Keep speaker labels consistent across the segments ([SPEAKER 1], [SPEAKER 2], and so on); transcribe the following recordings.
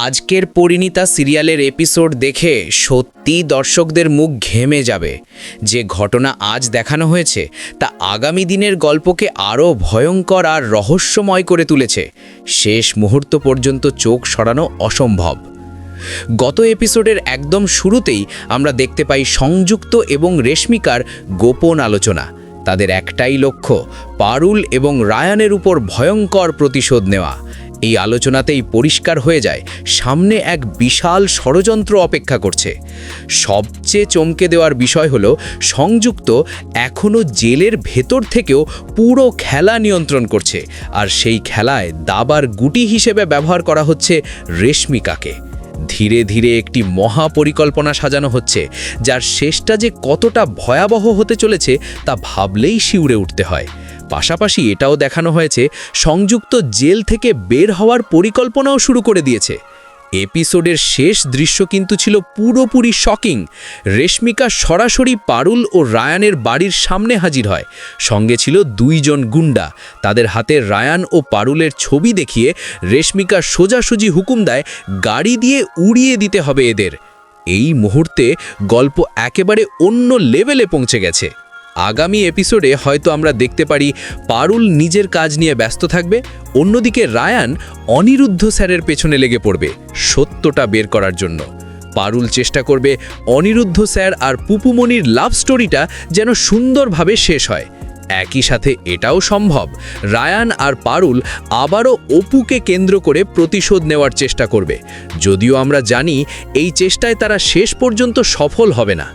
[SPEAKER 1] আজকের পরিণীতা সিরিয়ালের এপিসোড দেখে সত্যি দর্শকদের মুখ ঘেমে যাবে। যে ঘটনা আজ দেখানো হয়েছে তা আগামী দিনের গল্পকে আরও ভয়ঙ্কর আর রহস্যময় করে তুলেছে। শেষ মুহূর্ত পর্যন্ত চোখ সরানো অসম্ভব। গত এপিসোডের একদম শুরুতেই আমরা দেখতে পাই সংযুক্ত এবং রেশমিকার গোপন আলোচনা। তাদের একটাই লক্ষ্য, পারুল এবং রায়ানের উপর ভয়ঙ্কর প্রতিশোধ নেওয়া। এই আলোচনাতেই পরিষ্কার হয়ে যায় সামনে এক বিশাল ষড়যন্ত্র অপেক্ষা করছে। সবচেয়ে চমকে দেওয়ার বিষয় হলো সংযুক্ত এখনও জেলের ভেতর থেকেও পুরো খেলা নিয়ন্ত্রণ করছে, আর সেই খেলায় দাবার গুটি হিসেবে ব্যবহার করা হচ্ছে রেশমিকাকে। ধীরে ধীরে একটি মহা পরিকল্পনা সাজানো হচ্ছে, যার শেষটা যে কতটা ভয়াবহ হতে চলেছে তা ভাবলেই শিউরে উঠতে হয়। পাশাপাশি এটাও দেখানো হয়েছে সংযুক্ত জেল থেকে বের হওয়ার পরিকল্পনাও শুরু করে দিয়েছে। এপিসোডের শেষ দৃশ্য কিন্তু ছিল পুরোপুরি শকিং। রেশমিকা সরাসরি পারুল ও রায়ানের বাড়ির সামনে হাজির হয়। সঙ্গে ছিল দুইজন গুন্ডা। তাদের হাতে রায়ান ও পারুলের ছবি দেখিয়ে রেশমিকা সোজাসুজি হুকুম দেয় গাড়ি দিয়ে উড়িয়ে দিতে হবে এদের। এই মুহূর্তে গল্প একেবারে অন্য লেভেলে পৌঁছে গেছে। আগামী এপিসোডে হয়তো আমরা দেখতে পারি পারুল নিজের কাজ নিয়ে ব্যস্ত থাকবে, অন্যদিকে রায়ান অনিরুদ্ধ স্যারের পেছনে লেগে পড়বে সত্যটা বের করার জন্য। পারুল চেষ্টা করবে অনিরুদ্ধ স্যার আর পুপুমণির লাভ স্টোরিটা যেন সুন্দরভাবে শেষ হয়। একই সাথে এটাও সম্ভব রায়ান আর পারুল আবারও অপুকে কেন্দ্র করে প্রতিশোধ নেওয়ার চেষ্টা করবে, যদিও আমরা জানি এই চেষ্টায় তারা শেষ পর্যন্ত সফল হবে না।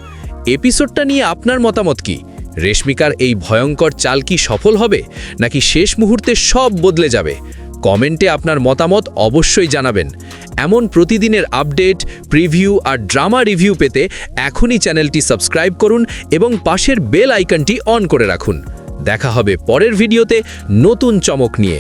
[SPEAKER 1] এপিসোডটা নিয়ে আপনার মতামত কি? রেশমিকার এই ভয়ঙ্কর চাল কি সফল হবে, নাকি শেষ মুহূর্তে সব বদলে যাবে? কমেন্টে আপনার মতামত অবশ্যই জানাবেন। এমন প্রতিদিনের আপডেট, প্রিভিউ আর ড্রামা রিভিউ পেতে এখনই চ্যানেলটি সাবস্ক্রাইব করুন এবং পাশের বেল আইকনটি অন করে রাখুন। দেখা হবে পরের ভিডিওতে নতুন চমক নিয়ে।